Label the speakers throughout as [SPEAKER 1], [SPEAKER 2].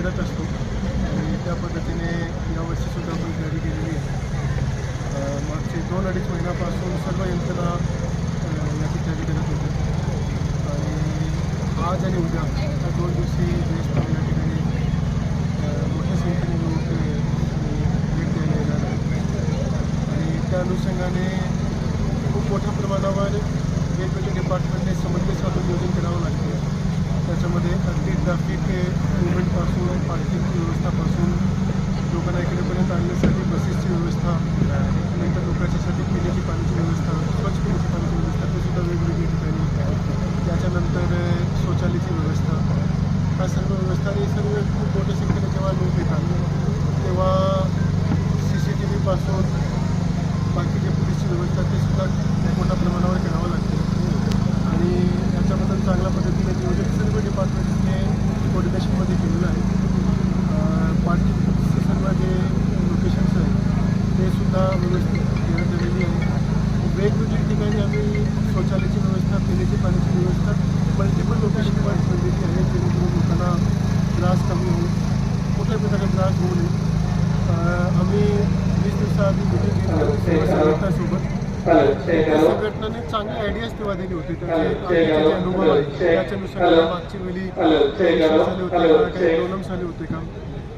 [SPEAKER 1] करत असतो आणि त्या पद्धतीने यावर्षीसुद्धा आपण तयारी केलेली आहे। मागचे 2-2.5 महिन्यापासून सर्व यंत्रणा याची तयारी करत होते आणि आज आणि उद्या या 2 दिवशी देशभर या ठिकाणी मोठ्या संख्येने लोक भेट द्यायला येणार आहेत आणि त्या अनुषंगाने खूप मोठ्या प्रमाणावर वेगवेगळ्या डिपार्टमेंटने समन्वय साधून नियोजन करावं लागते। त्याच्यामध्ये अगदी ट्रॅफिक मुवमेंटपासून पार्किंगची व्यवस्थापासून लोकांना इकडेपर्यंत आणण्यासाठी बसेसची व्यवस्था, नंतर लोकांच्यासाठी पिण्याची पाण्याची व्यवस्था, स्वच्छ पिण्याची पाण्याची व्यवस्था तेसुद्धा वेगवेगळ्या ठिकाणी, त्याच्यानंतर शौचालयाची व्यवस्था, हा सर्व व्यवस्था आणि सर्व खूप मोठ्या संख्येने जेव्हा लोक येतात तेव्हा CCTVपासून बाकीच्या पोलीसची व्यवस्था ते सुद्धा मोठ्या प्रमाणावर करावं लागते आणि याच्याबद्दल चांगल्या पद्धतीने नियोजन सर्व डिपार्टमेंट्सने कोऑर्डिनेशनमध्ये केलेलं आहे। पार्किंगचे सर्व जे लोकेशन्स आहेत ते सुद्धा व्यवस्थित देण्यात आलेली आहे। वेगवेगळ्या ठिकाणी आम्ही शौचालयाची व्यवस्था, पिण्याची पाण्याची व्यवस्था मल्टिपल लोकेशनवर ठेवलेली आहे जेणेकरून लोकांना त्रास कमी होईल, कुठल्या प्रकारचा त्रास होऊ नये। आम्ही 20 दिवसाआधी मिटिंग घेतली संघटनासोबत। संघटनाने चांगले आयडियाज तेव्हा दिली होती, त्याचे जे अनुभव आहेत त्याच्यानुसार मागच्या वेळी झाले होते का, काही प्रॉब्लेम्स आले होते का।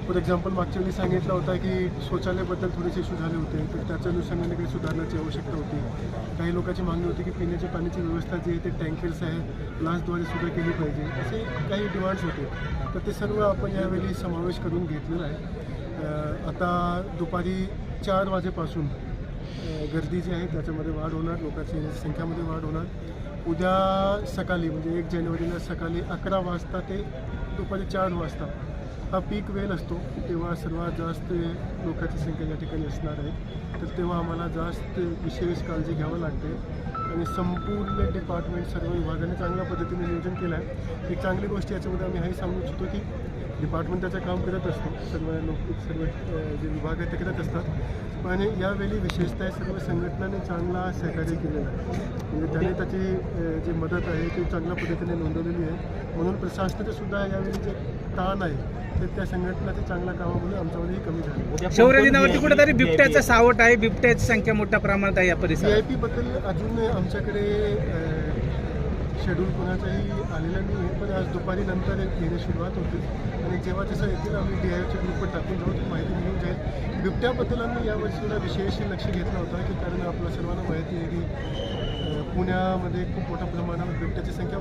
[SPEAKER 1] फॉर एक्झाम्पल मागच्या वेळी सांगितलं होता की शौचालयाबद्दल थोडेसे इश्यू झाले होते, तर त्याच्या अनुषंगाने काही सुधारण्याची आवश्यकता होती। काही लोकांची मागणी होती की पिण्याची पाण्याची व्यवस्था जी आहे ते टँकर्स आहे ग्लासद्वारे सुद्धा केली पाहिजे, असे काही डिमांड्स होते, तर ते सर्व आपण यावेळी समावेश करून घेतलेला आहे। आता दुपारी 4 वाजेपासून गर्दी जी आहे त्याच्यामध्ये वाढ होणार, लोकांची संख्यामध्ये वाढ होणार। उद्या सकाळी म्हणजे 1 जानेवारीला सकाळी 11 वाजता ते दुपारी 4 वाजता हा पीक वेळ असतो, तेव्हा सर्वात जास्त लोकांची संख्या या ठिकाणी असणार आहे, तर तेव्हा आम्हाला जास्त विशेष काळजी घ्यावी लागते आणि संपूर्ण डिपार्टमेंट सर्व विभागाने चांगल्या पद्धतीने नियोजन केलं आहे। एक चांगली गोष्ट याच्यामध्ये आम्ही हे सांगू इच्छितो की डिपार्टमेंट त्याचं काम करत असतो, सर्व जे विभाग आहेत ते करत असतात, पण यावेळी विशेषतः सर्व संघटनाने चांगला सहकार्य केलेलं आहे, म्हणजे त्याने त्याची जी मदत आहे ती चांगल्या पद्धतीने नोंदवलेली आहे। म्हणून प्रशासनाचे सुद्धा यावेळी जे ताण आहे ते त्या संघटनाच्या चांगल्या कामामुळे आमच्यामध्येही कमी झाले।
[SPEAKER 2] शौर्य दिनावरती कुठेतरी बिबट्याचं सावट आहे, बिबट्याची संख्या मोठ्या प्रमाणात आहे या परिसरात।
[SPEAKER 1] VIP बद्दल अजून आमच्याकडे शेड्यूल कोणाचाही आलेला नाही आहे, पण आज दुपारी नंतर येण्यास सुरुवात होती आणि जेव्हा जसं येतील आम्ही DIOच्या ग्रुपवर टाकून जाऊ, ती माहिती मिळून जाईल। बिबट्याबद्दल आम्ही यावर्षीला विशेष लक्ष घेतलं होतं की कारण आपल्या सर्वांना माहिती आहे की पुण्यामध्ये खूप मोठ्या प्रमाणावर बिबट्याची संख्या